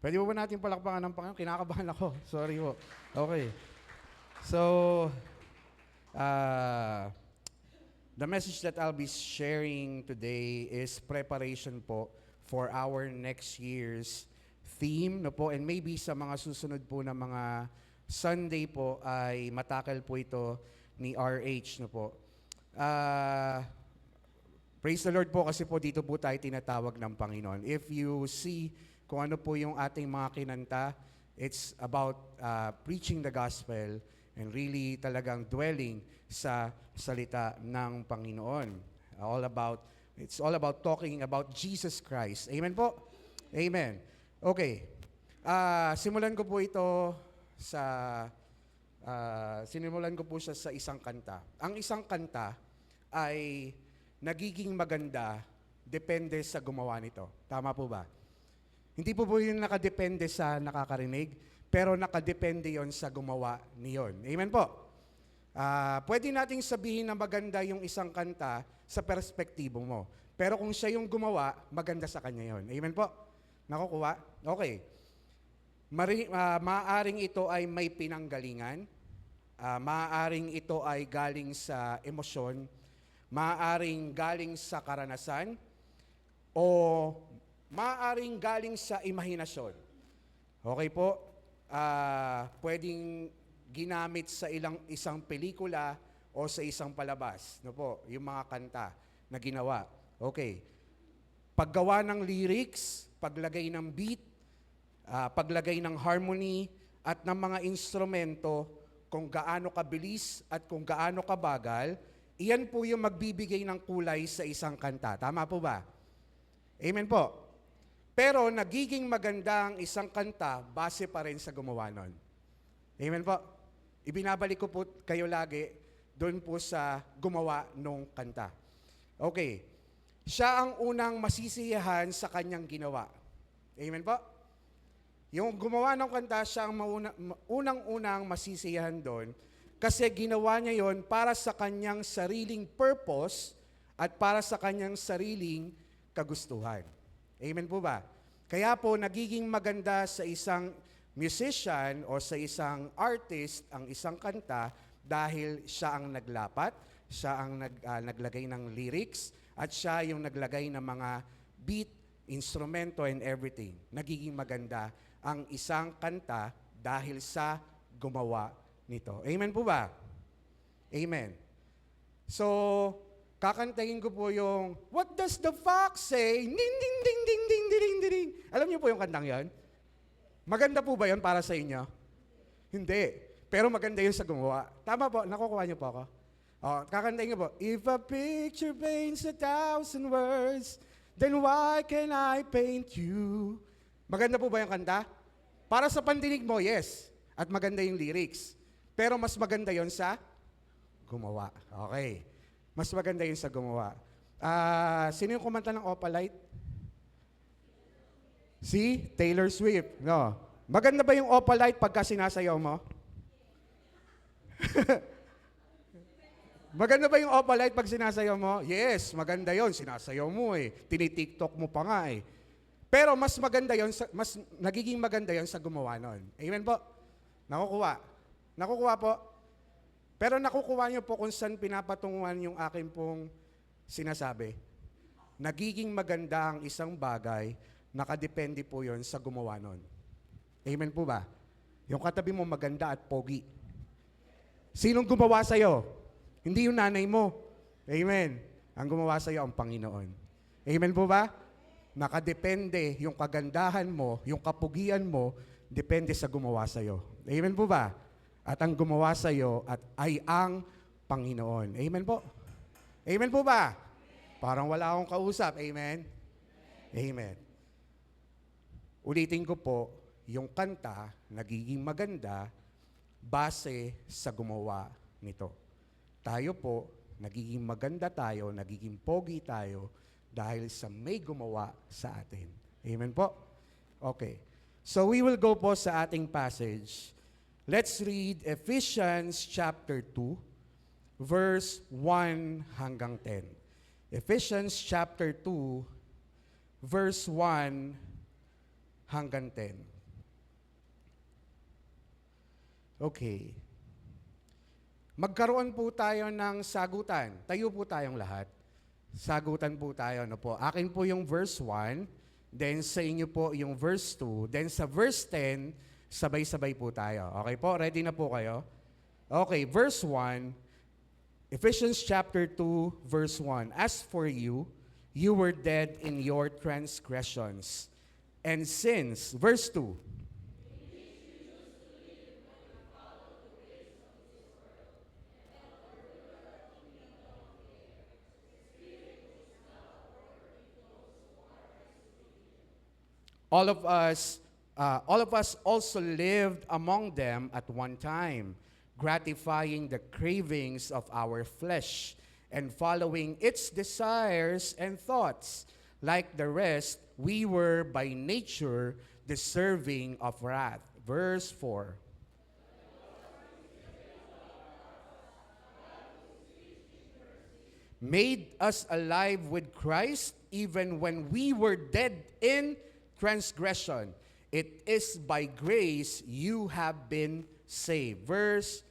Pwede mo ba natin palakpakan ng Panginoon? Kinakabahan ako. Sorry po. Okay. So, uh, the message that I'll be sharing today is preparation po for our next year's theme, no po, and maybe sa mga susunod po na mga Sunday po ay matakal po ito ni RH, no po. Praise the Lord po kasi po dito po tayo tinatawag ng Panginoon. If you see kung ano po yung ating mga kinanta, it's about preaching the gospel and really talagang dwelling sa salita ng Panginoon. It's all about talking about Jesus Christ. Amen po? Amen. Okay. Simulan ko po ito sinimulan ko po siya sa isang kanta. Ang isang kanta ay nagiging maganda depende sa gumawa nito. Tama po ba? Hindi po yun nakadepende sa nakakarinig, pero nakadepende yon sa gumawa niyon. Amen po? Pwede nating sabihin na maganda yung isang kanta sa perspektibo mo. Pero kung siya yung gumawa, maganda sa kanya yon. Amen po? Nakukuha? Okay. Maaaring ito ay may pinanggalingan. Maaaring ito ay galing sa emosyon. Maaaring galing sa karanasan. O maaaring galing sa imahinasyon. Okay po? Pwedeng ginamit sa isang pelikula o sa isang palabas. No po, yung mga kanta na ginawa. Okay. Paggawa ng lyrics, paglagay ng beat, paglagay ng harmony, at ng mga instrumento, kung gaano kabilis at kung gaano kabagal, iyan po yung magbibigay ng kulay sa isang kanta. Tama po ba? Amen po. Pero nagiging maganda ang isang kanta base pa rin sa gumawa nun. Amen po. Ibinabalik ko po kayo lagi doon po sa gumawa nung kanta. Okay. Siya ang unang masisiyahan sa kanyang ginawa. Amen po. Yung gumawa ng kanta, siya ang unang-unang masisiyahan doon kasi ginawa niya yon para sa kanyang sariling purpose at para sa kanyang sariling kagustuhan. Amen po ba? Kaya po, nagiging maganda sa isang musician o sa isang artist ang isang kanta dahil siya ang naglapat, siya ang naglagay ng lyrics, at siya yung naglagay ng mga beat, instrumento, and everything. Nagiging maganda ang isang kanta dahil sa gumawa nito. Amen po ba? Amen. So, kakantahin ko po yung, what does the fox say? Ding, ding, ding, ding, ding, ding, ding, ding. Alam niyo po yung kantang yon? Maganda po ba yon para sa inyo? Hindi. Pero maganda yun sa gumawa. Tama po, nakukuha niyo po ako. Kakantahin ko po, if a picture paints 1,000 words, then why can I paint you? Maganda po ba yung kanta? Para sa pandinig mo, yes. At maganda yung lyrics. Pero mas maganda yon sa gumawa. Okay. Mas maganda yun sa gumawa. Sino yung kumanta ng Opalite? Si Taylor Swift. No. Maganda ba yung Opalite pagka sinasayaw mo? Maganda ba yung Opalite pag sinasayaw mo? Yes, maganda yon. Sinasayaw mo eh. Tinitiktok mo pa nga eh. Pero mas maganda yon, mas nagiging maganda yon sa gumawa nun. Amen po? Nakukuha. Nakukuha po? Pero nakukuha niyo po kung saan pinapatunguhan yung akin pong sinasabi. Nagiging maganda ang isang bagay, nakadepende po yon sa gumawa nun. Amen po ba? Yung katabi mo maganda at pogi. Sinong gumawa sa'yo? Hindi yung nanay mo. Amen. Ang gumawa sa'yo ang Panginoon. Amen po ba? Nakadepende yung kagandahan mo, yung kapugian mo, depende sa gumawa sa'yo. Amen po ba? At ang gumawa sa iyo ay ang Panginoon. Amen po? Amen po ba? Parang wala akong kausap. Amen? Amen. Ulitin ko po, yung kanta nagiging maganda base sa gumawa nito. Tayo po, nagiging maganda tayo, nagiging pogi tayo dahil sa may gumawa sa atin. Amen po? Okay. So we will go po sa ating passage. Let's read Ephesians chapter 2, verse 1 hanggang 10. Ephesians chapter 2, verse 1 hanggang 10. Okay. Magkaroon po tayo ng sagutan. Tayo po tayong lahat. Sagutan po tayo. Ano po? Akin po yung verse 1, then sa inyo po yung verse 2, then sa verse 10, sabay-sabay po tayo. Okay po? Ready na po kayo? Okay, verse 1, Ephesians chapter 2, verse 1. As for you, you were dead in your transgressions and sins. Verse 2. All of us also lived among them at one time, gratifying the cravings of our flesh and following its desires and thoughts. Like the rest, we were by nature deserving of wrath. Verse 4. Made us alive with Christ even when we were dead in transgression. It is by grace you have been saved. Verse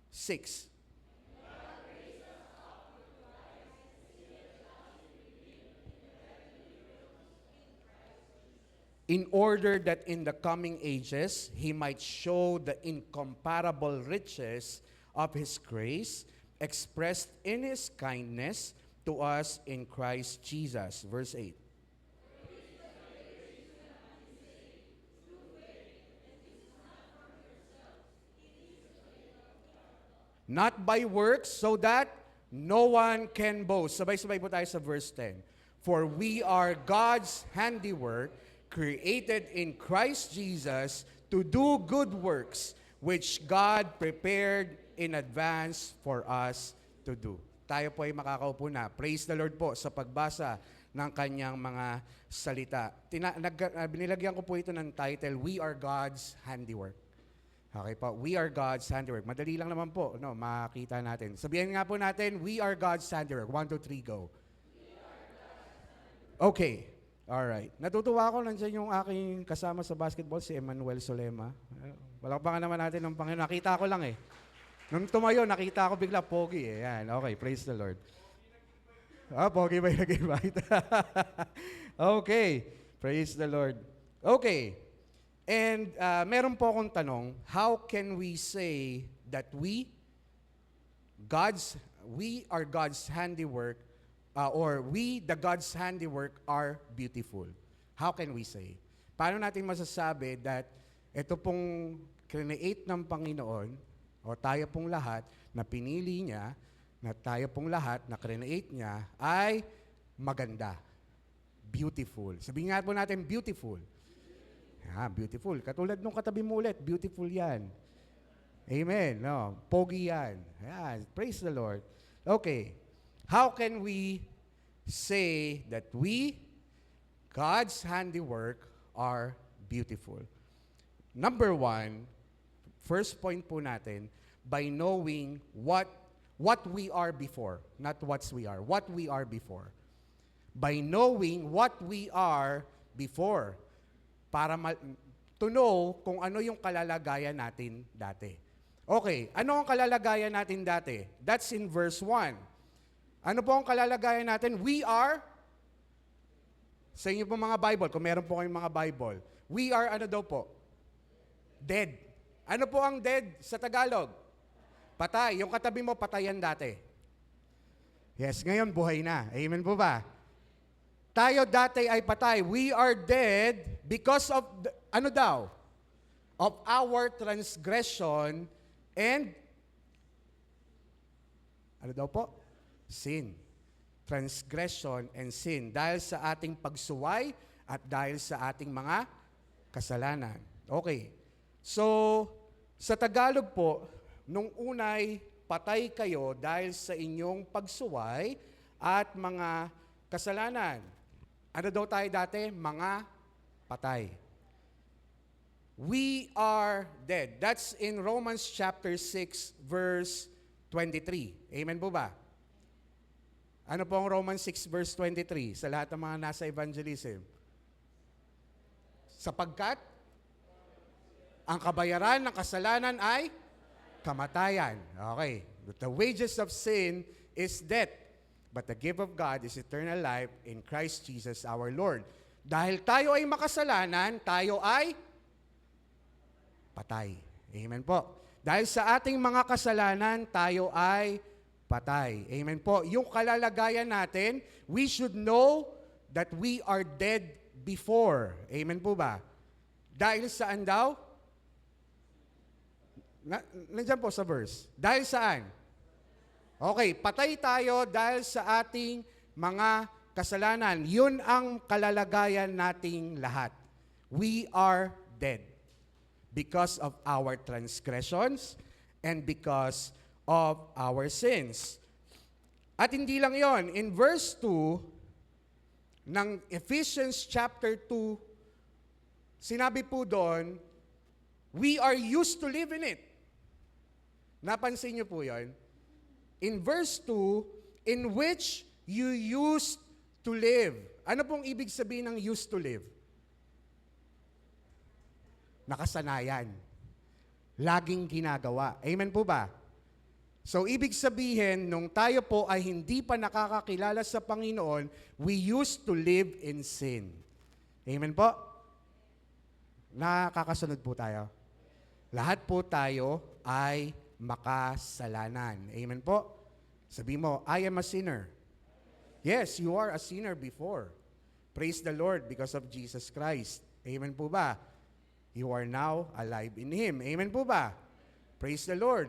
6. In order that in the coming ages he might show the incomparable riches of his grace expressed in his kindness to us in Christ Jesus. Verse 8. Not by works, so that no one can boast. Sabay-sabay po tayo sa verse 10. For we are God's handiwork, created in Christ Jesus to do good works, which God prepared in advance for us to do. Tayo po ay makakaupo na. Praise the Lord po sa pagbasa ng kanyang mga salita. Binilagyan ko po ito ng title, We Are God's Handiwork. Okay po, we are God's handiwork. Madali lang naman po, no, makita natin. Sabihin nga po natin, we are God's handiwork. 1, 2, 3, go. Okay, alright. Natutuwa ako, nandiyan yung aking kasama sa basketball, si Emmanuel Solema. Palakpakan naman natin ng Panginoon. Nakita ko lang eh. Nung tumayo, nakita ko bigla, pogi eh. Yan, okay, praise the Lord. Pogi ba yung nag-invite? Okay, praise the Lord. Okay. And meron po akong tanong, how can we say that we are God's handiwork, or we, the God's handiwork, are beautiful? How can we say? Paano natin masasabi that ito pong create ng Panginoon, o tayo pong lahat na pinili niya, na tayo pong lahat na create niya, ay maganda, beautiful. Sabihin nga po natin, beautiful. Beautiful. Katulad nung katabi mo ulit, beautiful yan. Amen. No, pogi yan. Ayan. Praise the Lord. Okay. How can we say that we, God's handiwork, are beautiful? Number 1, first point po natin, by knowing what we are before, not what we are, what we are before. By knowing what we are before, para to know kung ano yung kalalagayan natin dati. Okay, ano ang kalalagayan natin dati? That's in verse 1. Ano po ang kalalagayan natin? We are, sa inyo po mga Bible, kung meron po kayong mga Bible, we are ano daw po? Dead. Ano po ang dead sa Tagalog? Patay. Yung katabi mo, patayan dati. Yes, ngayon buhay na. Amen po ba? Tayo dati ay patay. We are dead because of, ano daw? Of our transgression and, ano daw po? Sin. Transgression and sin. Dahil sa ating pagsuway at dahil sa ating mga kasalanan. Okay. So, sa Tagalog po, nung unay patay kayo dahil sa inyong pagsuway at mga kasalanan. Ano daw tayo dati? Mga patay. We are dead. That's in Romans chapter 6, verse 23. Amen po ba? Ano po ang Romans 6, verse 23 sa lahat ng mga nasa evangelism? Sapagkat ang kabayaran ng kasalanan ay kamatayan. Okay. But the wages of sin is death. But the gift of God is eternal life in Christ Jesus our Lord. Dahil tayo ay makasalanan, tayo ay patay. Amen po. Dahil sa ating mga kasalanan, tayo ay patay. Amen po. Yung kalalagayan natin, we should know that we are dead before. Amen po ba? Dahil saan daw? Nandiyan po sa verse. Dahil saan? Okay, patay tayo dahil sa ating mga kasalanan. Yun ang kalalagayan nating lahat. We are dead because of our transgressions and because of our sins. At hindi lang yon. In verse 2 ng Ephesians chapter 2, sinabi po doon, we are used to live in it. Napansin niyo po yon? In verse 2, in which you used to live. Ano pong ibig sabihin ng used to live? Nakasanayan. Laging ginagawa. Amen po ba? So, ibig sabihin, nung tayo po ay hindi pa nakakakilala sa Panginoon, we used to live in sin. Amen po? Nakakasunod po tayo. Lahat po tayo ay makasalanan. Amen po? Sabi mo, I am a sinner. Yes, you are a sinner before. Praise the Lord because of Jesus Christ. Amen po ba? You are now alive in Him. Amen po ba? Praise the Lord.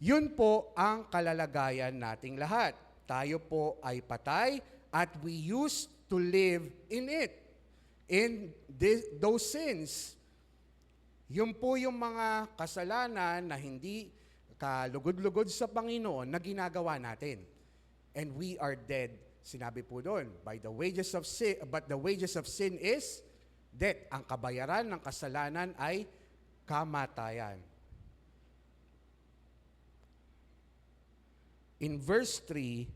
Yun po ang kalalagayan nating lahat. Tayo po ay patay at we used to live in it. In those sins. Yun po yung mga kasalanan na hindi kalugod-lugod sa Panginoon na ginagawa natin. And we are dead. Sinabi po doon, by the wages of sin, but the wages of sin is death. Ang kabayaran ng kasalanan ay kamatayan. In verse 3,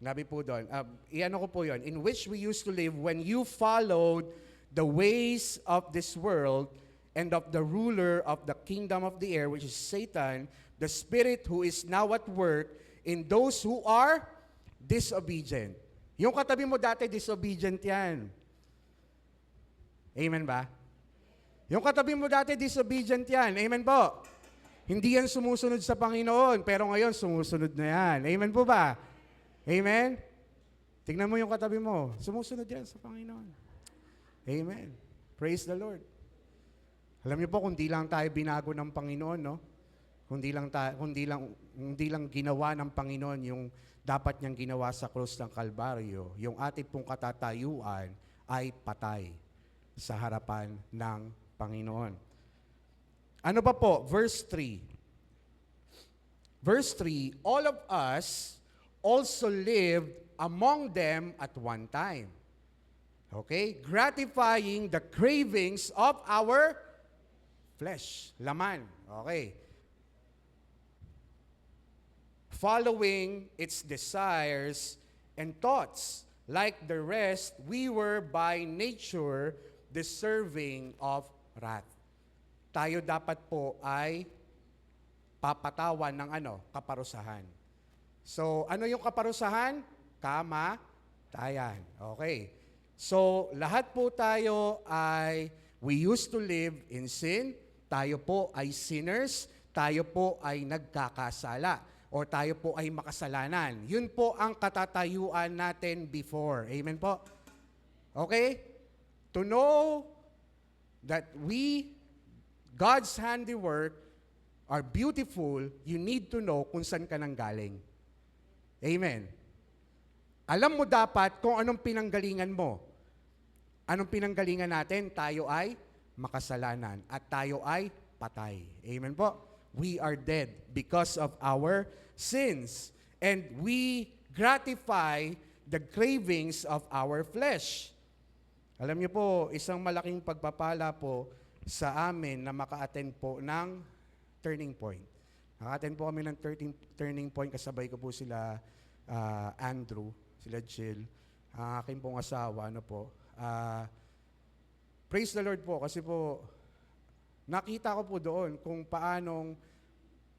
nabi po doon, iano ko po yun, in which we used to live when you followed the ways of this world and of the ruler of the kingdom of the air, which is Satan, the spirit who is now at work in those who are disobedient. Yung katabi mo dati, disobedient yan. Amen ba? Yung katabi mo dati, disobedient yan. Amen po? Hindi yan sumusunod sa Panginoon, pero ngayon sumusunod na yan. Amen po ba? Amen? Tingnan mo yung katabi mo. Sumusunod yan sa Panginoon. Amen. Praise the Lord. Alam niyo po, kung di lang tayo binago ng Panginoon, no? Kung di lang ginawa ng Panginoon yung dapat niyang ginawa sa krus ng Kalbaryo, yung ating pong katatayuan ay patay sa harapan ng Panginoon. Ano pa po? Verse 3. Verse 3, all of us also lived among them at one time. Okay? Gratifying the cravings of our flesh. Laman. Okay. Following its desires and thoughts. Like the rest, we were by nature deserving of wrath. Tayo dapat po ay papatawan ng kaparusahan. So, ano yung kaparusahan? Kamatayan. Okay. So, lahat po tayo ay, we used to live in sin. Tayo po ay sinners. Tayo po ay nagkakasala. O tayo po ay makasalanan. Yun po ang katatayuan natin before. Amen po? Okay? To know that we, God's handiwork, are beautiful, you need to know kung saan ka nang galing. Amen. Alam mo dapat kung anong pinanggalingan mo. Anong pinanggalingan natin? Tayo ay makasalanan at tayo ay patay. Amen po? We are dead because of our sins. And we gratify the cravings of our flesh. Alam niyo po, isang malaking pagpapala po sa amin na maka-attend po ng Turning Point. Naka-attend po kami ng Turning Point, kasabay ko po sila Andrew, sila Jill, ang aking pong asawa, Praise the Lord po kasi po nakita ko po doon kung paanong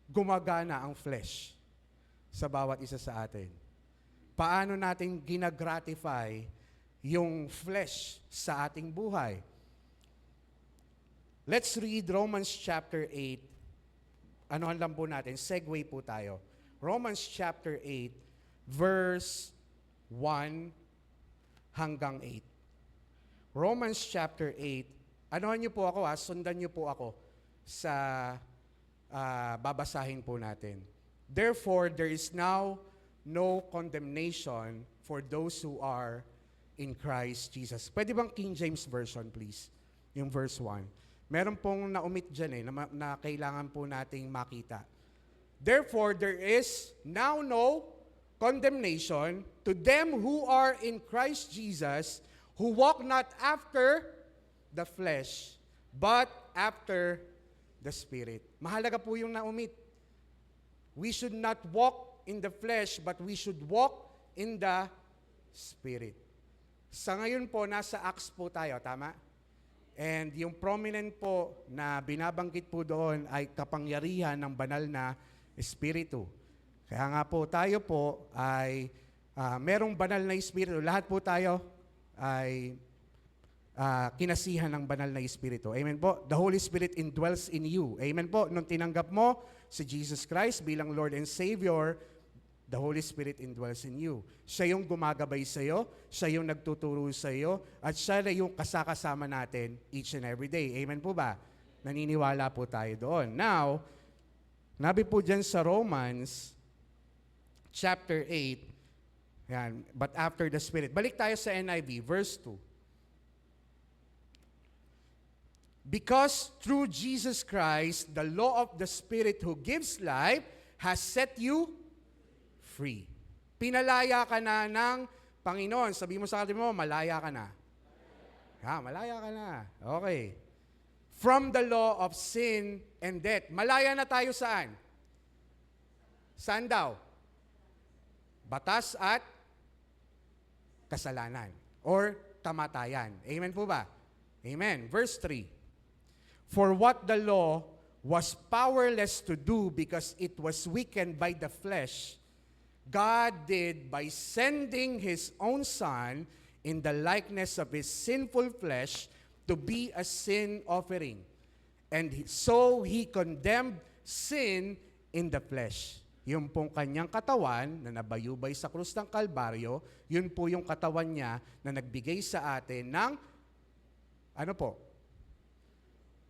gumagana ang flesh sa bawat isa sa atin. Paano natin ginagratify yung flesh sa ating buhay. Let's read Romans chapter 8. Anohan lang po natin, segue po tayo. Romans chapter 8, verse 1 hanggang 8. Romans chapter 8. Anohan niyo po ako sundan niyo po ako sa babasahin po natin. Therefore, there is now no condemnation for those who are in Christ Jesus. Pwede bang King James Version, please? Yung verse 1. Meron pong na-omit dyan na kailangan po nating makita. Therefore, there is now no condemnation to them who are in Christ Jesus, who walk not after the flesh, but after the Spirit. Mahalaga po yung na-omit. We should not walk in the flesh, but we should walk in the Spirit. Sa ngayon po, nasa Acts po tayo, tama? And yung prominent po na binabanggit po doon ay kapangyarihan ng banal na Espiritu. Kaya nga po tayo po ay merong banal na Espiritu. Lahat po tayo ay kinasihan ng banal na Espiritu. Amen po? The Holy Spirit indwells in you. Amen po? Nung tinanggap mo si Jesus Christ bilang Lord and Savior, the Holy Spirit indwells in you. Siya yung gumagabay sa iyo, siya yung nagtuturo sa iyo, at siya na yung kasakasama natin each and every day. Amen po ba? Naniniwala po tayo doon. Now, nabi po dyan sa Romans chapter 8, yan, but after the Spirit. Balik tayo sa NIV, verse 2. Because through Jesus Christ, the law of the Spirit who gives life has set you free. Pinalaya ka na ng Panginoon. Sabi mo sa atin mo, malaya ka na. Malaya ka na. Okay. From the law of sin and death. Malaya na tayo saan? Saan daw? Batas at kasalanan. Or kamatayan. Amen po ba? Amen. Verse 3. For what the law was powerless to do because it was weakened by the flesh, God did by sending His own Son in the likeness of His sinful flesh to be a sin offering. And so He condemned sin in the flesh. Yung pong kanyang katawan na nabayubay sa krus ng Kalbaryo, yun po yung katawan niya na nagbigay sa atin ng, ano po?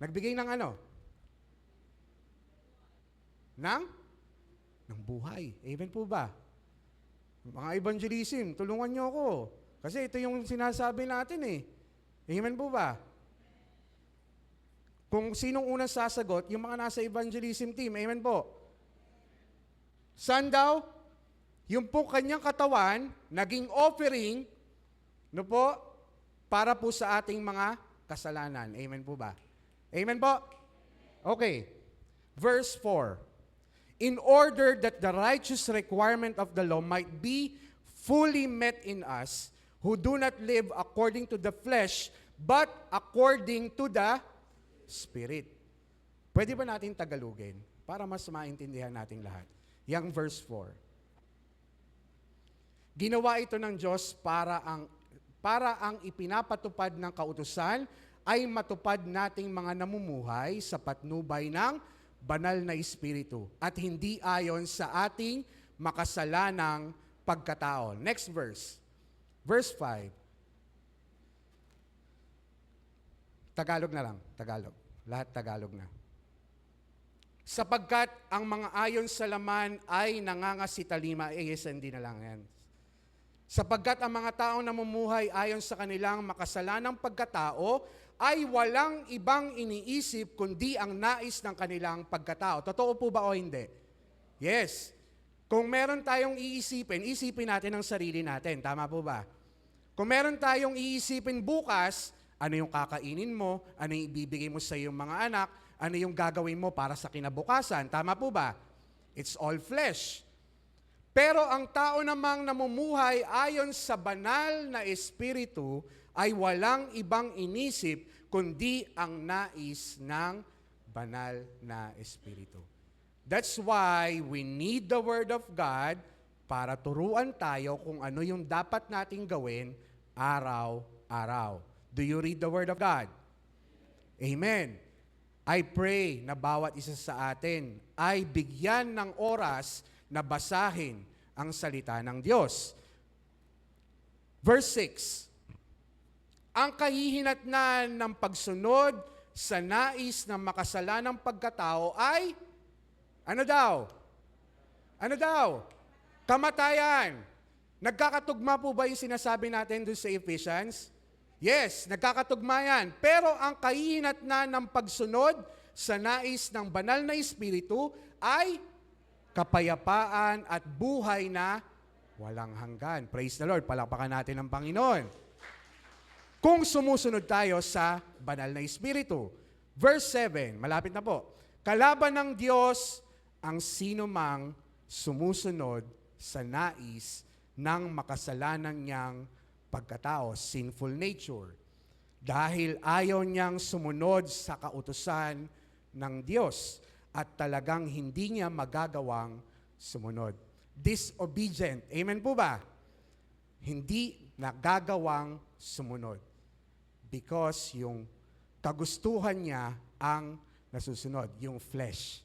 Nagbigay ng ano? Ng buhay. Amen po ba? Mga evangelism, tulungan niyo ako. Kasi ito yung sinasabi natin eh. Amen po ba? Kung sinong unang sasagot, yung mga nasa evangelism team, amen po. Saan daw? Yung po kanyang katawan, naging offering, no po, para po sa ating mga kasalanan. Amen po ba? Amen po? Okay. Verse 4. In order that the righteous requirement of the law might be fully met in us, who do not live according to the flesh, but according to the Spirit. Pwede ba natin Tagalogin para mas maintindihan natin lahat? Yang verse 4. Ginawa ito ng Diyos para ang ipinapatupad ng kautusan ay matupad nating mga namumuhay sa patnubay ng banal na Espiritu at hindi ayon sa ating makasalanang pagkatao. Next verse. Verse 5. Tagalog na lang. Tagalog. Lahat Tagalog na. Sapagkat ang mga ayon sa laman ay nangangasitalima. ASND na lang yan. Sapagkat ang mga taong namumuhay ayon sa kanilang makasalanang pagkatao ay walang ibang iniisip kundi ang nais ng kanilang pagkatao. Totoo po ba o hindi? Yes. Kung meron tayong iisipin, isipin natin ang sarili natin. Tama po ba? Kung meron tayong iisipin bukas, ano yung kakainin mo, ano yung ibibigay mo sa iyong mga anak, ano yung gagawin mo para sa kinabukasan. Tama po ba? It's all flesh. Pero ang tao namang namumuhay ayon sa banal na Espiritu ay walang ibang inisip kundi ang nais ng banal na Espiritu. That's why we need the Word of God para turuan tayo kung ano yung dapat nating gawin araw-araw. Do you read the Word of God? Amen. I pray na bawat isa sa atin ay bigyan ng oras na basahin ang salita ng Diyos. Verse 6, ang kahihinatnan ng pagsunod sa nais ng makasalanang pagkatao ay, ano daw? Ano daw? Kamatayan. Nagkakatugma po ba yung sinasabi natin doon sa Ephesians? Yes, nagkakatugma yan. Pero ang kahihinatnan ng pagsunod sa nais ng banal na Espiritu ay kapayapaan at buhay na walang hanggan. Praise the Lord. Palakpakan natin ang Panginoon. Kung sumusunod tayo sa banal na Espiritu. Verse 7, malapit na po. Kalaban ng Diyos ang sino mang sumusunod sa nais ng makasalanan niyang pagkatao, sinful nature. Dahil ayaw niyang sumunod sa kautusan ng Diyos at talagang hindi niya magagawang sumunod. Disobedient. Amen po ba? Hindi nagagawang sumunod. Because yung kagustuhan niya ang nasusunod, yung flesh.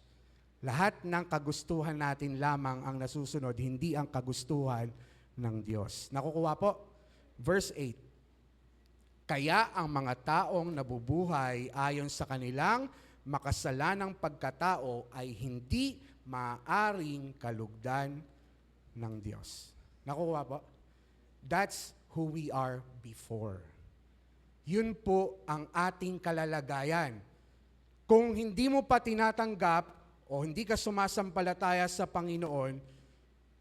Lahat ng kagustuhan natin lamang ang nasusunod, hindi ang kagustuhan ng Diyos. Nakukuha po? Verse 8, kaya ang mga taong nabubuhay ayon sa kanilang makasalanang pagkatao ay hindi maaaring kalugdan ng Diyos. Nakukuha po? That's who we are before. Yun po ang ating kalalagayan. Kung hindi mo pa tinatanggap o hindi ka sumasampalataya sa Panginoon,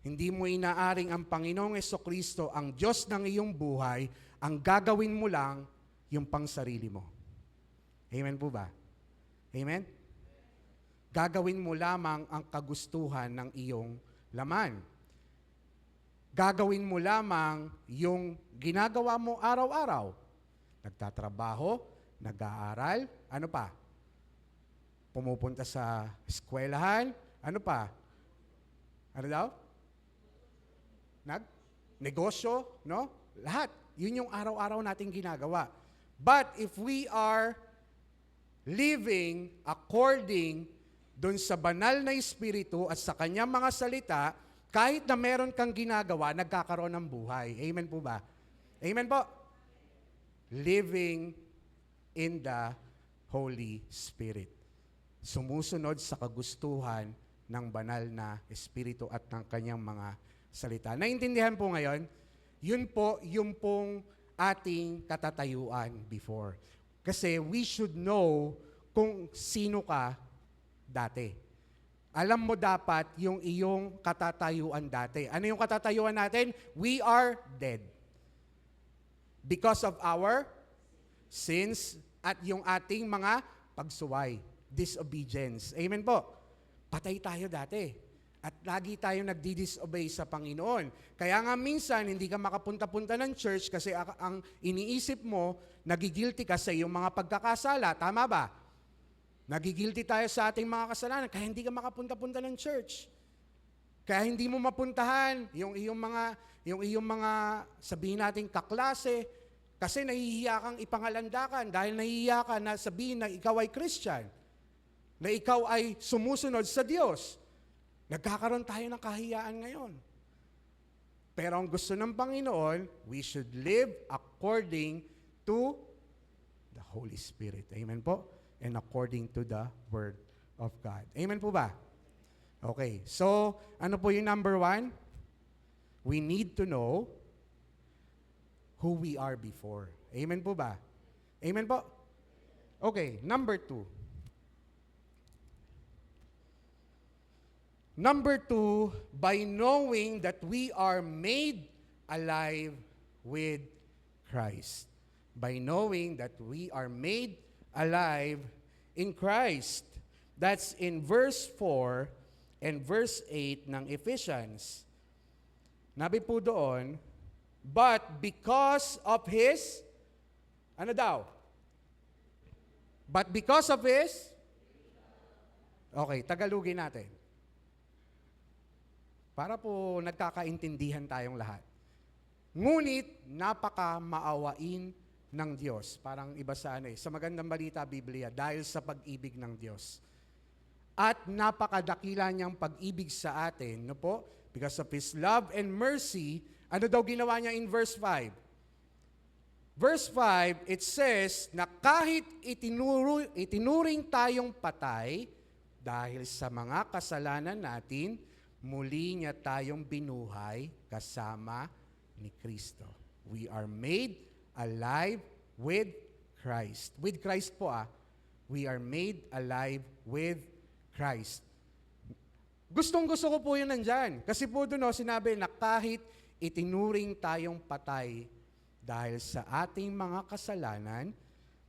hindi mo inaaring ang Panginoong Jesucristo, ang Diyos ng iyong buhay, ang gagawin mo lang yung pangsarili mo. Amen po ba? Amen? Gagawin mo lamang ang kagustuhan ng iyong laman. Gagawin mo lamang yung ginagawa mo araw-araw. Nagtatrabaho, nag-aaral, ano pa? Pumupunta sa eskwelahan, ano pa? Ano daw? Negosyo, no? Lahat. Yun yung araw-araw nating ginagawa. But if we are living according dun sa banal na Espiritu at sa kanyang mga salita, kahit na meron kang ginagawa, nagkakaroon ng buhay. Amen po ba? Amen po? Living in the Holy Spirit. Sumusunod sa kagustuhan ng banal na Espiritu at ng kanyang mga salita. Naintindihan po ngayon? Yun po yung pong ating katatayuan before. Kasi we should know kung sino ka dati. Alam mo dapat yung iyong katatayuan dati. Ano yung katatayuan natin? We are dead. Because of our sins at yung ating mga pagsuway, disobedience. Amen po. Patay tayo dati. At lagi tayong nagdi-disobey sa Panginoon. Kaya nga minsan, hindi ka makapunta-punta ng church kasi ang iniisip mo, nagigilty ka sa iyong mga pagkakasala. Tama ba? Nagigilty tayo sa ating mga kasalanan, kaya hindi ka makapunta-punta ng church. Kaya hindi mo mapuntahan yung iyong mga sabihin natin kaklase, kasi nahihiya kang ipangalandakan dahil nahihiya ka na sabihin na ikaw ay Christian, na ikaw ay sumusunod sa Diyos. Nagkakaroon tayo ng kahiyaan ngayon. Pero ang gusto ng Panginoon, we should live according to the Holy Spirit. Amen po? And according to the Word of God. Amen po ba? Okay. So, ano po yung number 1? We need to know who we are before. Amen po ba? Amen po? Okay. Number 2. Number 2, by knowing that we are made alive with Christ. By knowing that we are made alive in Christ. That's in verse 4 and verse 8 ng Ephesians. Nabi po doon, but because of His Ano daw? But because of His... Okay, Tagalogin natin. Para po nagkakaintindihan tayong lahat. Ngunit, napaka-maawain ng Diyos. Parang iba sa sa magandang balita, Biblia, dahil sa pag-ibig ng Diyos. At napakadakila niyang pag-ibig sa atin, no po? Because of His love and mercy, ano daw ginawa niya in verse 5? Verse 5, it says na kahit itinuring tayong patay dahil sa mga kasalanan natin, muli niya tayong binuhay kasama ni Kristo. We are made alive with Christ. With Christ po we are made alive with Christ. Gustong-gusto ko po yun nandyan. Kasi po doon sinabi na kahit itinuring tayong patay dahil sa ating mga kasalanan,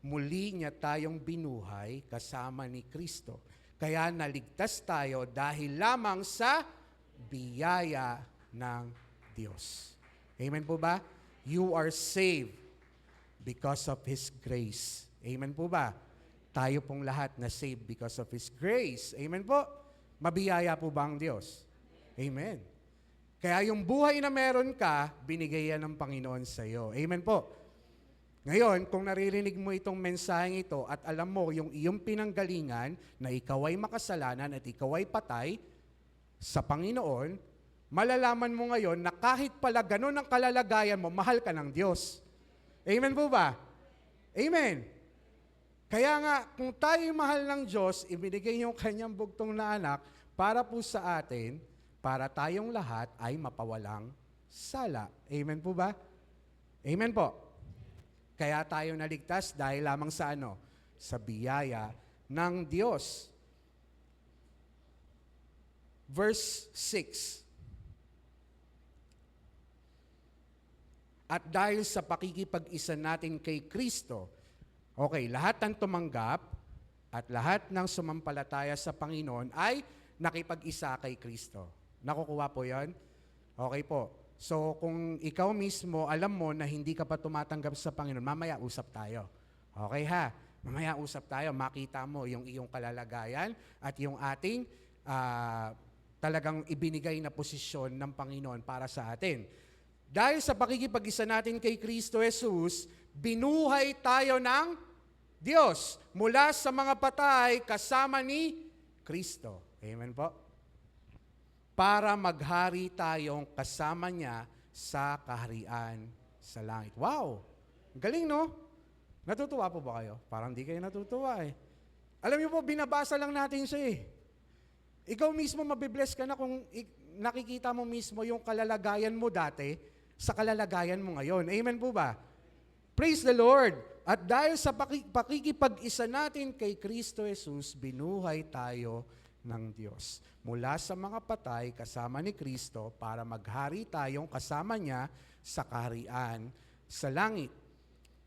muli niya tayong binuhay kasama ni Kristo. Kaya naligtas tayo dahil lamang sa biyaya ng Diyos. Amen po ba? You are saved because of His grace. Amen po ba? Tayo pong lahat na saved because of His grace. Amen po? Mabiyaya po ba ang Diyos? Amen. Kaya yung buhay na meron ka, binigay yan ng Panginoon sa iyo. Amen po. Ngayon, kung naririnig mo itong mensaheng ito at alam mo yung iyong pinanggalingan na ikaw ay makasalanan at ikaw ay patay sa Panginoon, malalaman mo ngayon na kahit pala ganun ang kalalagayan mo, mahal ka ng Diyos. Amen po ba? Amen. Kaya nga, kung tayo mahal ng Diyos, ibinigay yung kanyang bugtong na anak para po sa atin, para tayong lahat ay mapawalang sala. Amen po ba? Amen po. Kaya tayo naligtas dahil lamang sa Sa biyaya ng Diyos. Verse 6. At dahil sa pakikipag-isa natin kay Kristo, okay, lahat ng tumanggap at lahat ng sumampalataya sa Panginoon ay nakipag-isa kay Kristo. Nakukuha po yan? Okay po. So, kung ikaw mismo, alam mo na hindi ka pa tumatanggap sa Panginoon, mamaya usap tayo. Okay ha? Mamaya usap tayo, makita mo yung iyong kalalagayan at yung ating talagang ibinigay na posisyon ng Panginoon para sa atin. Dahil sa pakikipag-isa natin kay Kristo Jesus, binuhay tayo ng Diyos mula sa mga patay kasama ni Kristo. Amen po? Para maghari tayong kasama niya sa kaharian sa langit. Wow! Galing, no? Natutuwa po ba kayo? Parang di kayo natutuwa eh. Alam niyo po, binabasa lang natin siya eh. Ikaw mismo mabibless ka na kung nakikita mo mismo yung kalalagayan mo dati sa kalalagayan mo ngayon. Amen po ba? Praise the Lord! At dahil sa pakikipag-isa natin kay Kristo Jesus, binuhay tayo ng Diyos. Mula sa mga patay kasama ni Kristo para maghari tayong kasama niya sa kaharian sa langit.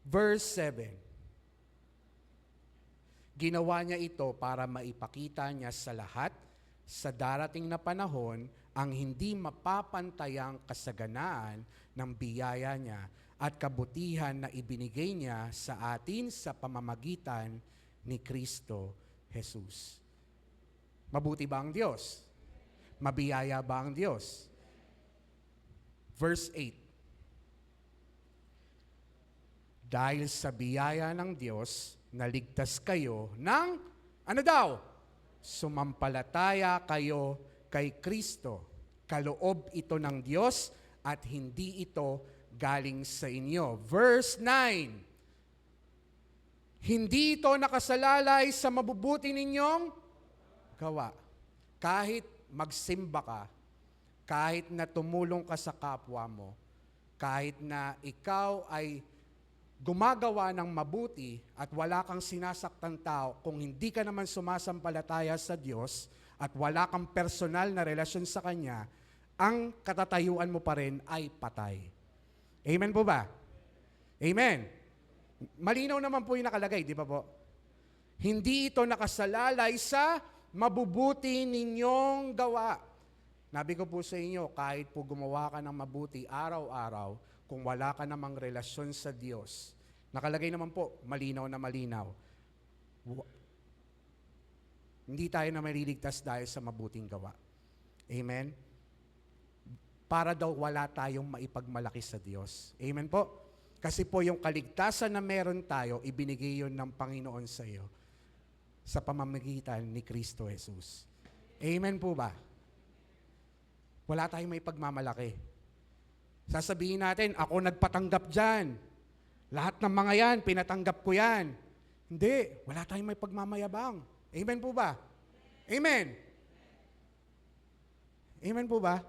Verse 7. Ginawa niya ito para maipakita niya sa lahat sa darating na panahon ang hindi mapapantayang kasaganaan ng biyaya niya at kabutihan na ibinigay niya sa atin sa pamamagitan ni Kristo Jesus. Mabuti ba ang Diyos? Mabiyaya ba ang Diyos? Verse 8. Dahil sa biyaya ng Diyos, naligtas kayo ng, ano daw? Sumampalataya kayo kay Kristo. Kaloob ito ng Diyos at hindi ito galing sa inyo. Verse 9. Hindi ito nakasalalay sa mabubuti ninyong gawa. Kahit magsimba ka, kahit na tumulong ka sa kapwa mo, kahit na ikaw ay gumagawa ng mabuti at wala kang sinasaktan tao, kung hindi ka naman sumasampalataya sa Diyos at wala kang personal na relasyon sa Kanya, ang katatayuan mo pa rin ay patay. Amen po ba? Amen. Malinaw naman po yung nakalagay, di ba po? Hindi ito nakasalalay sa mabubuti ninyong gawa. Nabi ko po sa inyo, kahit po gumawa ka ng mabuti araw-araw, kung wala ka namang relasyon sa Diyos, Nakalagay naman po, malinaw na malinaw. Hindi tayo na maliligtas dahil sa mabuting gawa. Amen? Para daw wala tayong maipagmalaki sa Diyos. Amen po? Kasi po yung kaligtasan na meron tayo, ibinigay yun ng Panginoon sa iyo sa pamamagitan ni Kristo Jesus. Amen po ba? Wala tayong may pagmamalaki. Sasabihin natin, ako nagpatanggap dyan. Lahat ng mga yan, pinatanggap ko yan. Hindi, wala tayong may pagmamayabang. Amen po ba? Amen. Amen po ba?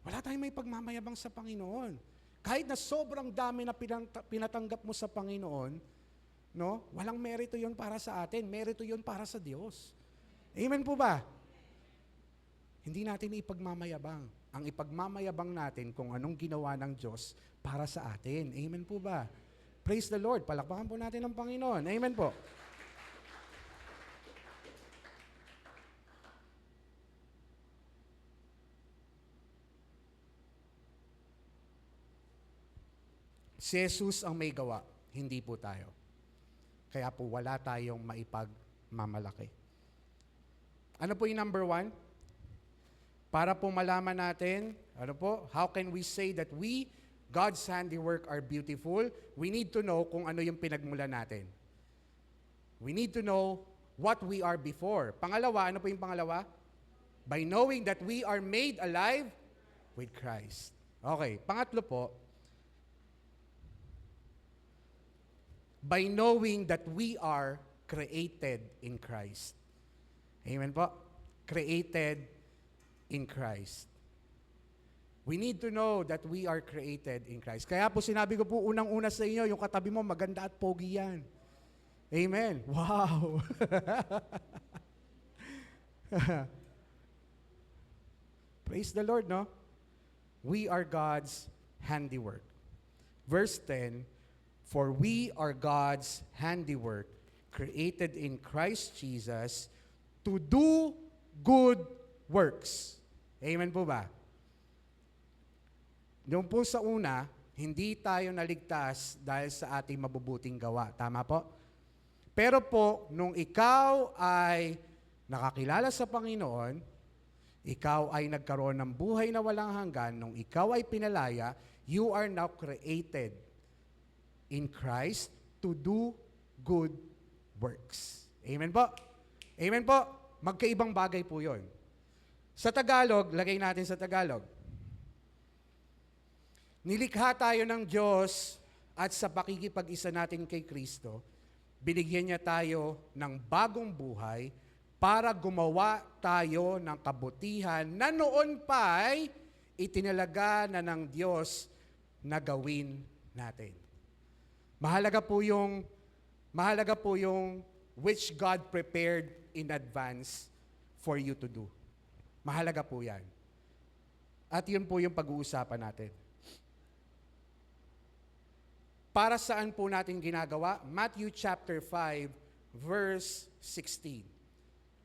Wala tayong may pagmamayabang sa Panginoon. Kahit na sobrang dami na pinatanggap mo sa Panginoon, no? Walang merito yun para sa atin. Merito yun para sa Diyos. Amen po ba? Hindi natin ipagmamayabang. Ang ipagmamayabang natin kung anong ginawa ng Diyos para sa atin. Amen po ba? Praise the Lord. Palakpakan po natin ang Panginoon. Amen po. Si Jesus ang may gawa, hindi po tayo. Kaya po wala tayong maipagmamalaki. Ano po yung number 1? Para po malaman natin, how can we say that we, God's handiwork, are beautiful? We need to know kung ano yung pinagmula natin. We need to know what we are before. Pangalawa, ano po yung pangalawa? By knowing that we are made alive with Christ. Okay, pangatlo po, by knowing that we are created in Christ. Amen po? Created in Christ. We need to know that we are created in Christ. Kaya po sinabi ko po unang-una sa inyo, yung katabi mo, maganda at pogi yan. Amen. Wow. Praise the Lord, no? We are God's handiwork. Verse 10, for we are God's handiwork, created in Christ Jesus, to do good works. Amen po ba? Doon po sa una, hindi tayo naligtas dahil sa ating mabubuting gawa. Tama po? Pero po, nung ikaw ay nakakilala sa Panginoon, ikaw ay nagkaroon ng buhay na walang hanggan, nung ikaw ay pinalaya, you are now created in Christ to do good works. Amen po? Amen po? Magkaibang bagay po yun. Sa Tagalog, lagay natin sa Tagalog. Nilikha tayo ng Diyos at sa pakikipag-isa natin kay Kristo, binigyan niya tayo ng bagong buhay para gumawa tayo ng kabutihan na noon pa'y itinalaga na ng Diyos na gawin natin. Mahalaga po yung which God prepared in advance for you to do. Mahalaga po yan. At yun po yung pag-uusapan natin. Para saan po natin ginagawa? Matthew chapter 5, verse 16.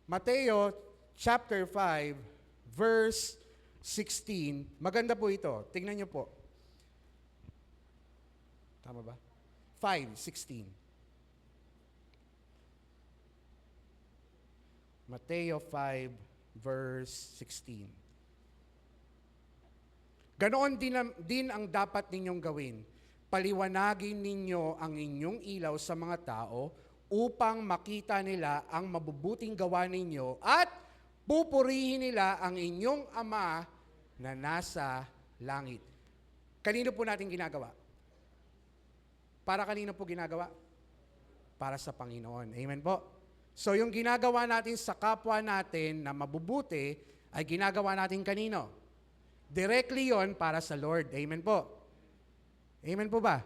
Mateo chapter 5, verse 16. Maganda po ito. Tingnan niyo po. Tama ba? 5:16. Mateo 5, verse 16. Ganoon din ang dapat ninyong gawin. Paliwanagin ninyo ang inyong ilaw sa mga tao upang makita nila ang mabubuting gawa ninyo at pupurihin nila ang inyong Ama na nasa langit. Kanino po natin ginagawa? Para kanino po ginagawa? Para sa Panginoon. Amen po? So yung ginagawa natin sa kapwa natin na mabubuti, ay ginagawa natin kanino? Directly yon para sa Lord. Amen po? Amen po ba?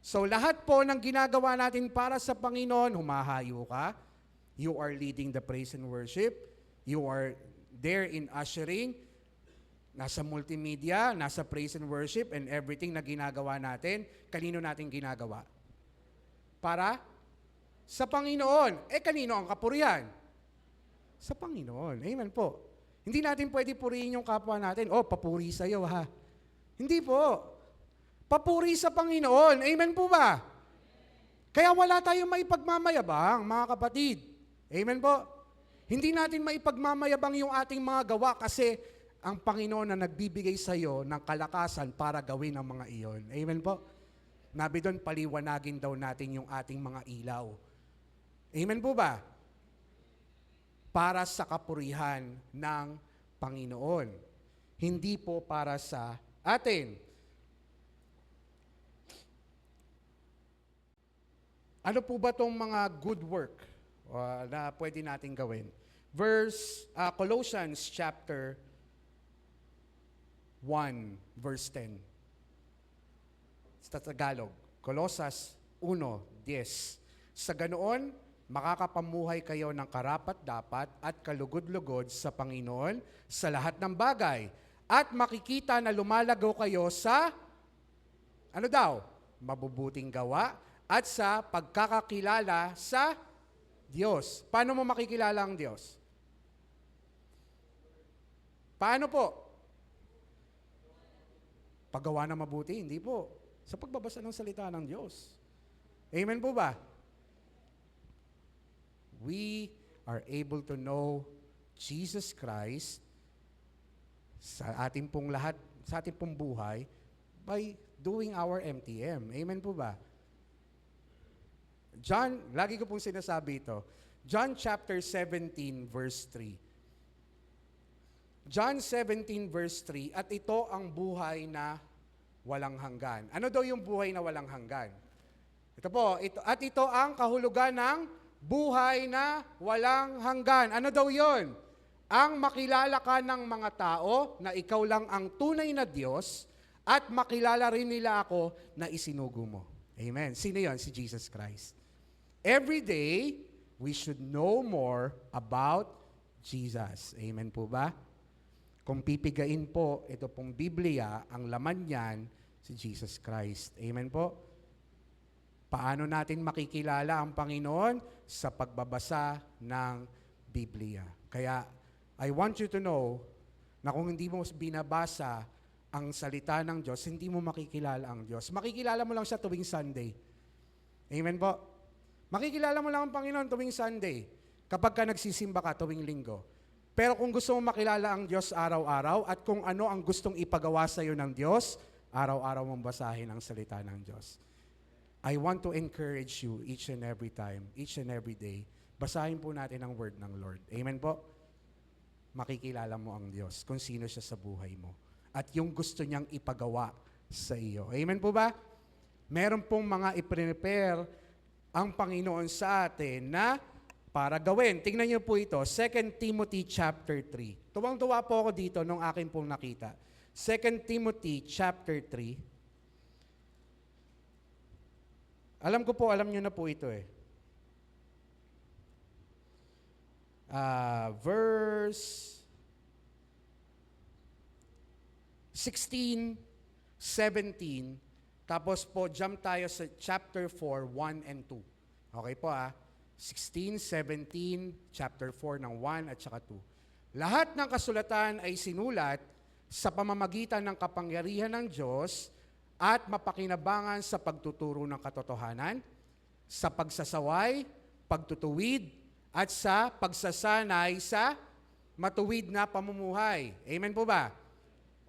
So lahat po ng ginagawa natin para sa Panginoon, humahayo ka, you are leading the praise and worship, you are there in ushering, nasa multimedia, nasa praise and worship, and everything na ginagawa natin, kanino natin ginagawa? Para sa Panginoon. Kanino ang kapurihan? Sa Panginoon. Amen po. Hindi natin pwede purihin yung kapwa natin. Papuri sa'yo ha. Hindi po. Papuri sa Panginoon. Amen po ba? Kaya wala tayong maipagmamayabang, mga kapatid. Amen po? Hindi natin maipagmamayabang yung ating mga gawa kasi ang Panginoon na nagbibigay sa iyo ng kalakasan para gawin ang mga iyon. Amen po? Nabi doon, paliwanagin daw natin yung ating mga ilaw. Amen po ba? Para sa kapurihan ng Panginoon. Hindi po para sa atin. Ano po ba itong mga good work na pwede natin gawin? Colossians chapter 1, verse 10. Sa Tagalog, Colosas 1:10. Sa ganoon, makakapamuhay kayo ng karapat-dapat at kalugod-lugod sa Panginoon sa lahat ng bagay. At makikita na lumalago kayo sa, ano daw? Mabubuting gawa at sa pagkakakilala sa Diyos. Paano mo makikilala ang Diyos? Paano po? Paggawa na mabuti? Hindi po. Sa pagbabasa ng salita ng Diyos. Amen po ba? We are able to know Jesus Christ sa ating pong lahat, sa ating pong buhay by doing our MTM. Amen po ba? John, lagi ko pong sinasabi ito, John chapter 17 verse 3. John 17 verse 3, at ito ang buhay na walang hanggan. Ano daw yung buhay na walang hanggan? Ito po, ito ang kahulugan ng buhay na walang hanggan. Ano daw yun? Ang makilala ka ng mga tao na ikaw lang ang tunay na Diyos at makilala rin nila ako na isinugo mo. Amen. Sino yun? Si Jesus Christ. Every day, we should know more about Jesus. Amen po ba? Kung pipigain po, ito pong Biblia, ang laman niyan, si Jesus Christ. Amen po? Paano natin makikilala ang Panginoon? Sa pagbabasa ng Biblia. Kaya, I want you to know na kung hindi mo binabasa ang salita ng Diyos, hindi mo makikilala ang Diyos. Makikilala mo lang siya tuwing Sunday. Amen po? Makikilala mo lang ang Panginoon tuwing Sunday. Kapag ka nagsisimba ka tuwing linggo. Pero kung gusto mo makilala ang Diyos araw-araw at kung ano ang gustong ipagawa sa iyo ng Diyos, araw-araw mong basahin ang salita ng Diyos. I want to encourage you each and every time, each and every day, basahin po natin ang word ng Lord. Amen po? Makikilala mo ang Diyos kung sino siya sa buhay mo. At yung gusto niyang ipagawa sa iyo. Amen po ba? Meron pong mga i-prepare ang Panginoon sa atin na para gawin. Tingnan niyo po ito, 2 Timothy chapter 3. Tuwang-tuwa po ako dito nung akin pong nakita. 2 Timothy chapter 3. Alam ko po, alam niyo na po ito eh. Verse 16, 17, tapos po jump tayo sa chapter 4, 1 and 2. Okay po 16, 17, chapter 4 ng 1 at saka 2. Lahat ng kasulatan ay sinulat sa pamamagitan ng kapangyarihan ng Diyos at mapakinabangan sa pagtuturo ng katotohanan, sa pagsasaway, pagtutuwid, at sa pagsasanay sa matuwid na pamumuhay. Amen po ba?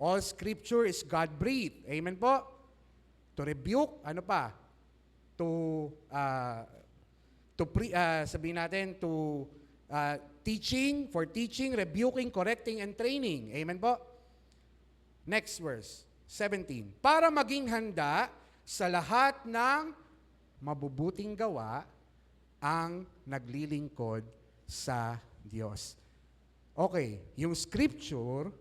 All scripture is God-breathed. Amen po? To rebuke, ano pa? Sabihin natin, teaching, for teaching, rebuking, correcting, and training. Amen po? Next verse. 17. Para maging handa sa lahat ng mabubuting gawa ang naglilingkod sa Diyos. Okay, yung scripture,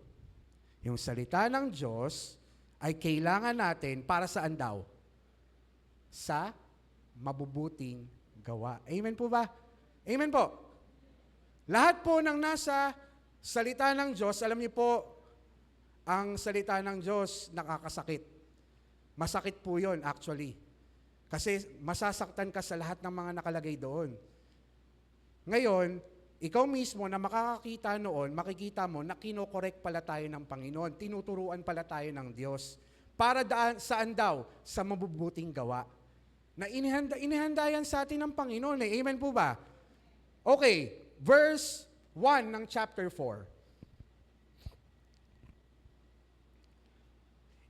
yung salita ng Diyos, ay kailangan natin para saan daw? Sa mabubuting gawa. Amen po ba? Amen po. Lahat po ng nasa salita ng Diyos, alam niyo po, ang salita ng Diyos nakakasakit. Masakit po yun actually. Kasi masasaktan ka sa lahat ng mga nakalagay doon. Ngayon, ikaw mismo na makakakita noon, makikita mo na kinokorek pala tayo ng Panginoon, tinuturuan pala tayo ng Diyos. Para saan daw? Sa mabubuting gawa. Na inihanda yan sa atin ng Panginoon. Amen po ba? Okay, verse 1 ng chapter 4.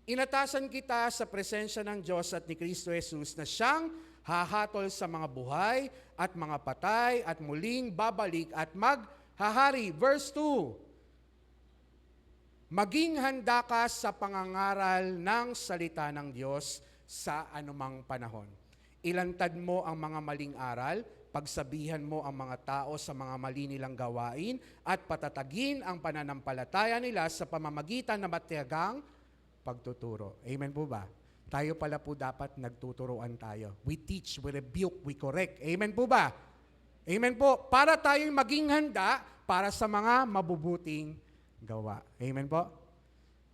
Inatasan kita sa presensya ng Diyos at ni Kristo Jesus na siyang hahatol sa mga buhay at mga patay at muling babalik at maghahari. Verse 2. Maging handa ka sa pangangaral ng salita ng Diyos sa anumang panahon. Ilantad mo ang mga maling aral, pagsabihan mo ang mga tao sa mga mali nilang gawain at patatagin ang pananampalataya nila sa pamamagitan ng matiyagang pagtuturo. Amen po ba? Tayo pala po dapat nagtuturuan tayo. We teach, we rebuke, we correct. Amen po ba? Amen po. Para tayo'y maging handa para sa mga mabubuting gawa. Amen po?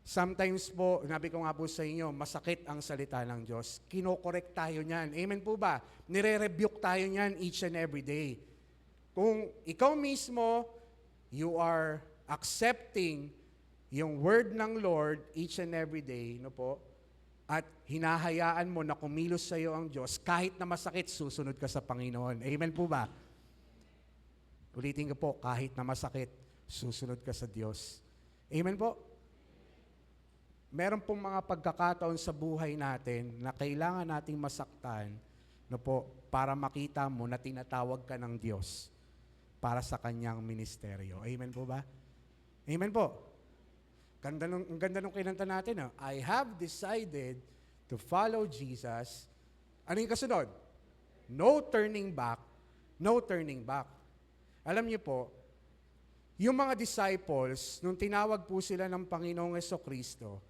Sometimes po, nabi ko nga po sa inyo, masakit ang salita ng Diyos. Kinokorek tayo niyan. Amen po ba? Nire-rebuke tayo niyan each and every day. Kung ikaw mismo, you are accepting yung word ng Lord each and every day, no po, at hinahayaan mo na kumilos sa iyo ang Diyos, kahit na masakit, susunod ka sa Panginoon. Amen po ba? Ulitin ko po, kahit na masakit, susunod ka sa Diyos. Amen po? Meron pong mga pagkakataon sa buhay natin na kailangan nating masaktan, no po, para makita mo na tinatawag ka ng Diyos para sa kanyang ministeryo. Amen po ba? Amen po? Ang ganda nung kinanta natin. I have decided to follow Jesus. Ano yung kasunod? No turning back. No turning back. Alam niyo po, yung mga disciples, nung tinawag po sila ng Panginoong Jesucristo,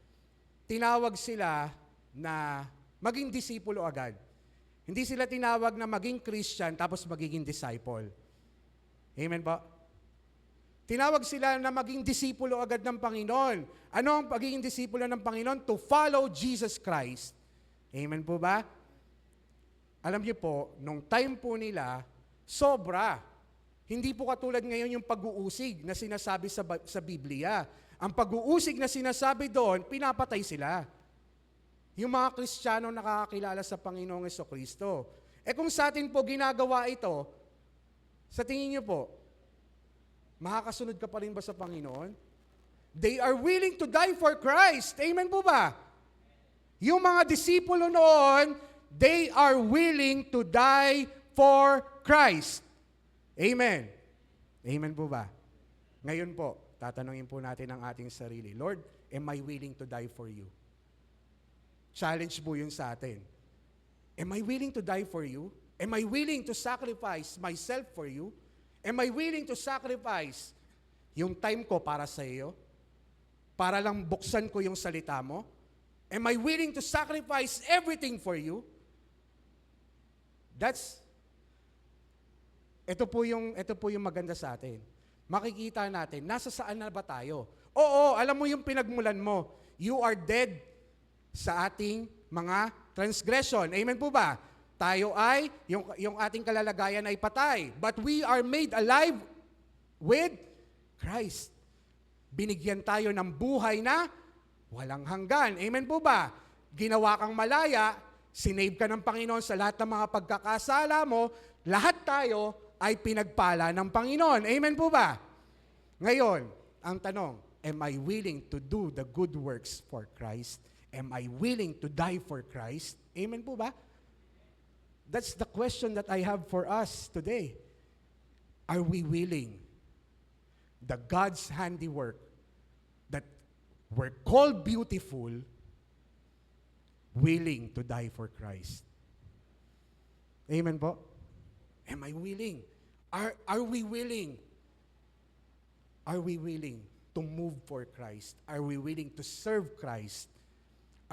tinawag sila na maging disipulo agad. Hindi sila tinawag na maging Christian tapos magiging disciple. Amen po? Tinawag sila na maging disipulo agad ng Panginoon. Ano ang pagiging disipulo ng Panginoon? To follow Jesus Christ. Amen po ba? Alam niyo po, nung time po nila, sobra. Hindi po katulad ngayon yung pag-uusig na sinasabi sa Biblia. Ang pag-uusig na sinasabi doon, pinapatay sila. Yung mga Kristiyano nakakakilala sa Panginoong Jesucristo. Kung sa atin po ginagawa ito, sa tingin niyo po, makakasunod ka pa rin ba sa Panginoon? They are willing to die for Christ. Amen po ba? Yung mga disipulo noon, they are willing to die for Christ. Amen. Amen po ba? Ngayon po, tatanungin po natin ang ating sarili, Lord, am I willing to die for you? Challenge po yun sa atin. Am I willing to die for you? Am I willing to sacrifice myself for you? Am I willing to sacrifice yung time ko para sa iyo? Para lang buksan ko yung salita mo? Am I willing to sacrifice everything for you? Ito po yung maganda sa atin. Makikita natin, nasa saan na ba tayo? Oo, alam mo yung pinagmulan mo. You are dead sa ating mga transgression. Amen po ba? Tayo ay, yung ating kalalagayan ay patay. But we are made alive with Christ. Binigyan tayo ng buhay na walang hanggan. Amen po ba? Ginawa kang malaya, sinave ka ng Panginoon sa lahat ng mga pagkakasala mo, lahat tayo ay pinagpala ng Panginoon. Amen po ba? Ngayon, ang tanong, am I willing to do the good works for Christ? Am I willing to die for Christ? Amen po ba? That's the question that I have for us today. Are we willing? The God's handiwork that were called beautiful, willing to die for Christ. Amen po? Am I willing? Are we willing? Are we willing to move for Christ? Are we willing to serve Christ?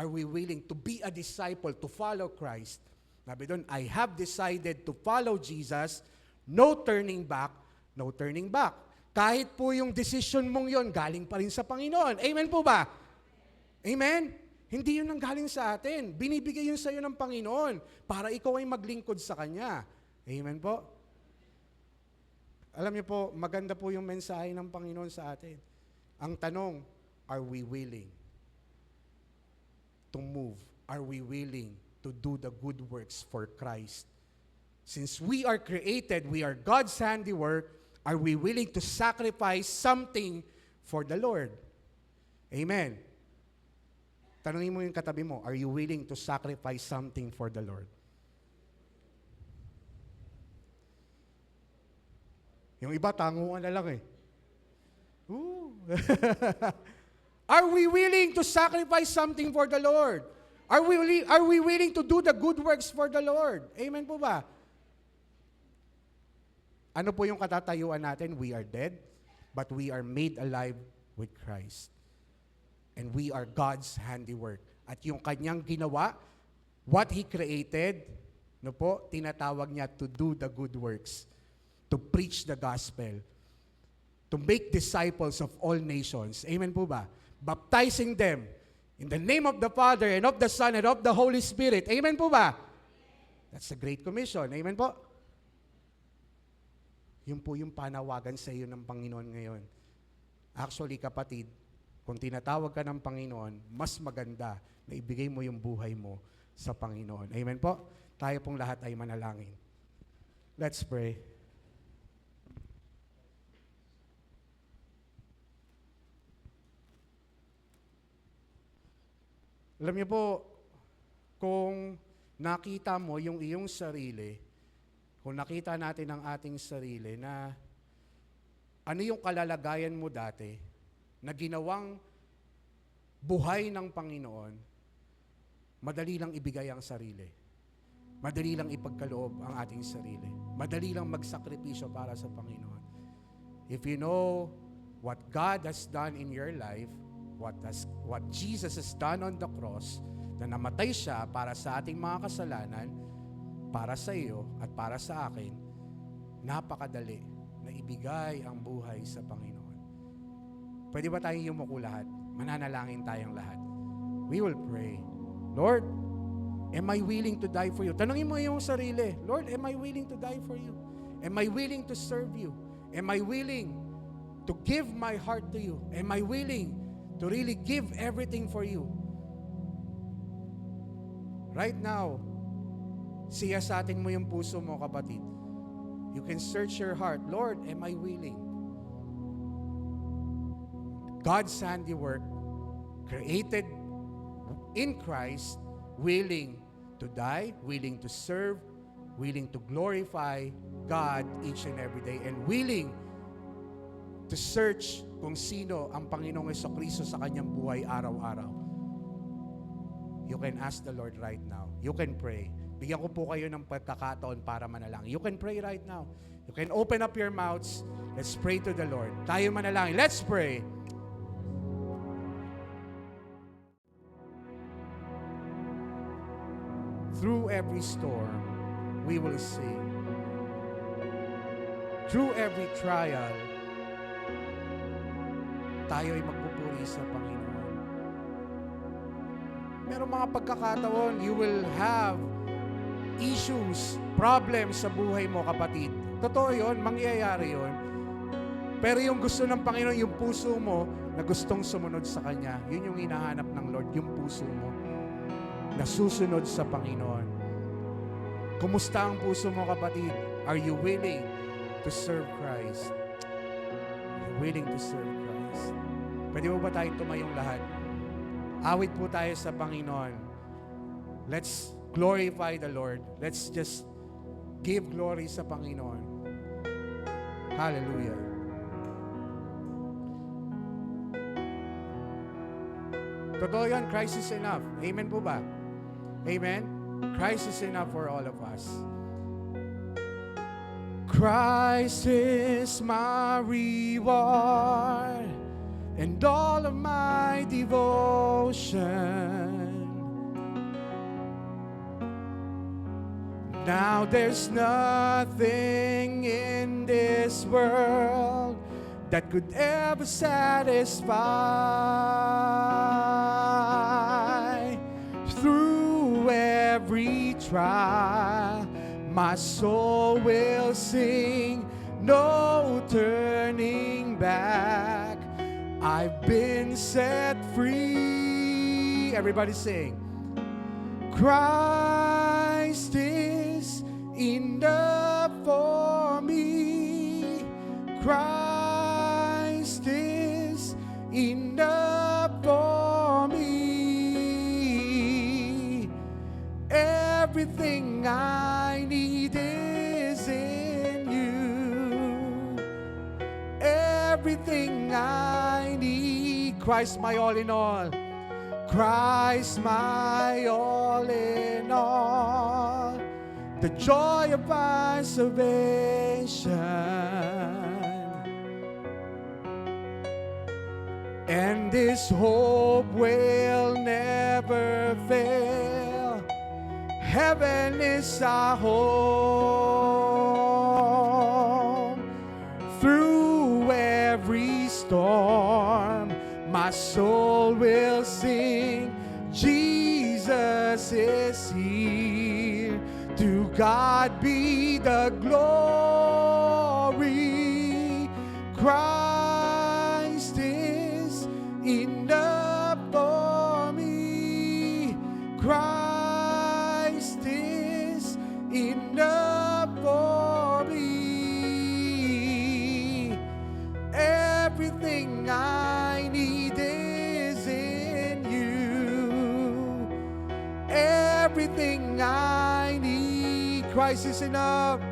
Are we willing to be a disciple, to follow Christ? Sabi doon, I have decided to follow Jesus, no turning back, no turning back. Kahit po yung decision mong yon galing pa rin sa Panginoon. Amen po ba? Amen? Hindi yun ang galing sa atin. Binibigay yun sa iyo ng Panginoon para ikaw ay maglingkod sa Kanya. Amen po? Alam niyo po, maganda po yung mensahe ng Panginoon sa atin. Ang tanong, are we willing? to move? Are we willing to do the good works for Christ? Since we are created, we are God's handiwork, are we willing to sacrifice something for the Lord? Amen. Tanungin mo yung katabi mo, are you willing to sacrifice something for the Lord? Yung iba, tanguan na lang eh. Are we willing to sacrifice something for the Lord? Are we willing to do the good works for the Lord? Amen po ba? Ano po yung katatayuan natin? We are dead, but we are made alive with Christ. And we are God's handiwork. At yung kanyang ginawa, what He created, tinatawag niya to do the good works, to preach the gospel, to make disciples of all nations. Amen po ba? Baptizing them in the name of the Father and of the Son and of the Holy Spirit. Amen po ba? That's the Great Commission. Amen po? Yun po yung panawagan sa iyo ng Panginoon ngayon. Actually, kapatid, kung tinatawag ka ng Panginoon, mas maganda na ibigay mo yung buhay mo sa Panginoon. Amen po? Tayo pong lahat ay manalangin. Let's pray. Alam niyo po, kung nakita mo yung iyong sarili, kung nakita natin ang ating sarili na ano yung kalalagayan mo dati, na ginawang buhay ng Panginoon, madali lang ibigay ang sarili. Madali lang ipagkaloob ang ating sarili. Madali lang magsakripisyo para sa Panginoon. If you know what God has done in your life, what Jesus has done on the cross, na namatay siya para sa ating mga kasalanan, para sa iyo at para sa akin, napakadali na ibigay ang buhay sa Panginoon. Pwede ba tayong yumuko lahat? Mananalangin tayong lahat. We will pray. Lord, am I willing to die for you? Tanungin mo yung sarili. Lord, am I willing to die for you? Am I willing to serve you? Am I willing to give my heart to you? Am I willing to really give everything for you? Right now, siyasatin mo yung puso mo, kapatid. You can search your heart. Lord, am I willing? God's handiwork, created in Christ, willing to die, willing to serve, willing to glorify God each and every day, and willing to search kung sino ang Panginoong Jesucristo sa kanyang buhay araw-araw. You can ask the Lord right now. You can pray. Bigyan ko po kayo ng pagkakataon para manalangin. You can pray right now. You can open up your mouths. Let's pray to the Lord. Tayo manalangin. Let's pray. Through every storm, we will sing. Through every trial, tayo ay magpupuri sa Panginoon. Merong mga pagkakataon, you will have issues, problems sa buhay mo, kapatid. Totoo yun, mangyayari yun. Pero yung gusto ng Panginoon, yung puso mo na gustong sumunod sa Kanya, yun yung hinahanap ng Lord, yung puso mo na susunod sa Panginoon. Kumusta ang puso mo, kapatid? Are you willing to serve Christ? Are you willing to serve Christ? Pwede mo ba tayong tumayong lahat? Awit po tayo sa Panginoon. Let's glorify the Lord. Let's just give glory sa Panginoon. Hallelujah. Totoo yan, Christ is enough. Amen po ba? Amen? Christ is enough for all of us. Christ is my reward and all of my devotion. Now there's nothing in this world that could ever satisfy. Through every trial, my soul will sing, no turning back. I've been set free. Everybody sing. Christ is enough for me. Christ is enough for me. Everything I need is in you. Everything I need. Christ my all in all. Christ my all in all. The joy of my salvation. And this hope will never fail. Heaven is our home. Through every storm, my soul will sing, Jesus is here. To God be the glory. Christ is enough for me. Christ is enough for me. Everything I need is in you. Everything I need. Christ is enough.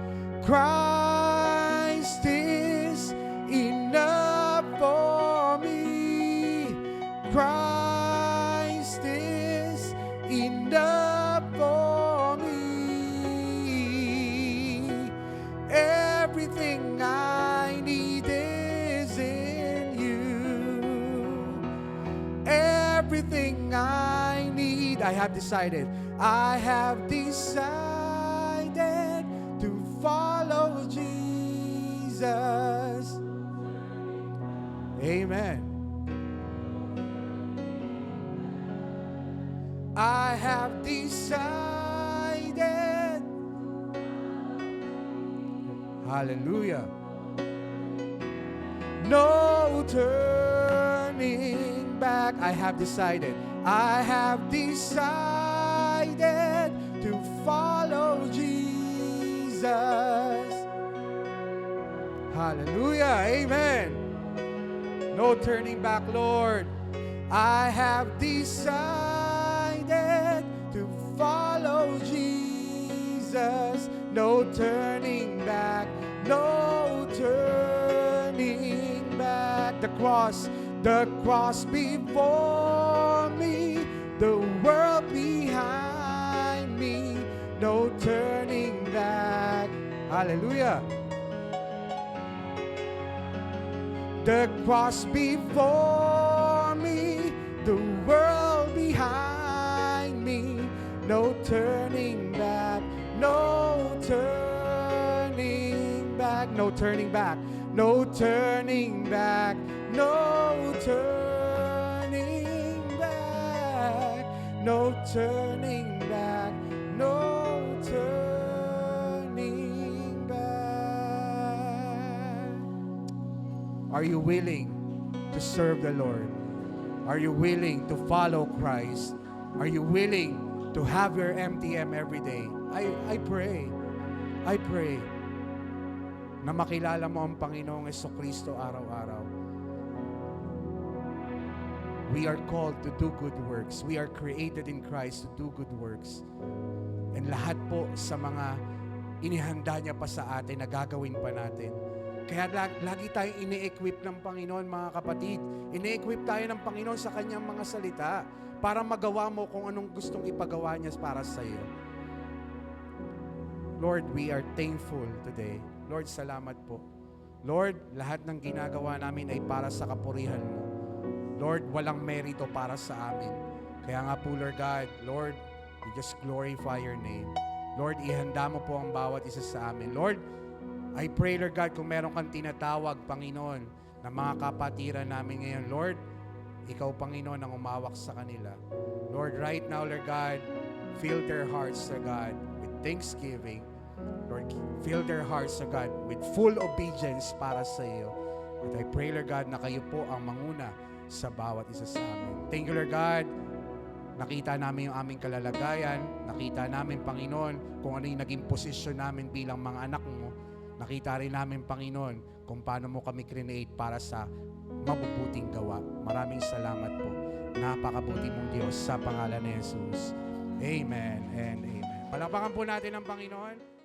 Christ is enough for me. Christ is enough for me. Everything I need is in you. Everything I need. I have decided. I have decided to follow Jesus. Amen. I have decided. Hallelujah. No turning back. I have decided. I have decided to follow Jesus. Hallelujah. Amen. No turning back, Lord. I have decided to follow Jesus. No turning back. No turning back. The cross before me, the world behind me. No turning back. Hallelujah. The cross before me, the world behind me. No turning back, no turning back, no turning back, no turning back, no turning back, no turning back, no turning back. Are you willing to serve the Lord? Are you willing to follow Christ? Are you willing to have your MTM every day? I pray na makilala mo ang Panginoong Jesucristo araw-araw. We are called to do good works. We are created in Christ to do good works. And lahat po sa mga inihanda niya pa sa atin na gagawin pa natin. Kaya lagi tayong ini-equip ng Panginoon, mga kapatid. Ini-equip tayo ng Panginoon sa Kanyang mga salita para magawa mo kung anong gustong ipagawa niya para sa iyo. Lord, we are thankful today. Lord, salamat po. Lord, lahat ng ginagawa namin ay para sa kapurihan mo. Lord, walang merito para sa amin. Kaya nga po, Lord God, Lord, we just glorify your name. Lord, ihanda mo po ang bawat isa sa amin. Lord, I pray, Lord God, kung meron kang tinatawag, Panginoon, na mga kapatiran namin ngayon, Lord, ikaw, Panginoon, ang umawak sa kanila. Lord, right now, Lord God, fill their hearts, Lord God, with thanksgiving. Lord, fill their hearts, Lord God, with full obedience para sa iyo. And I pray, Lord God, na kayo po ang manguna sa bawat isa sa amin. Thank you, Lord God. Nakita namin yung aming kalalagayan. Nakita namin, Panginoon, kung ano yung naging posisyon namin bilang mga anak mo. Nakita rin namin, Panginoon, kung paano mo kami create para sa mabubuting gawa. Maraming salamat po. Napakabuti mong Diyos sa pangalan ni Jesus. Amen and amen. Palakpakan po natin ang Panginoon.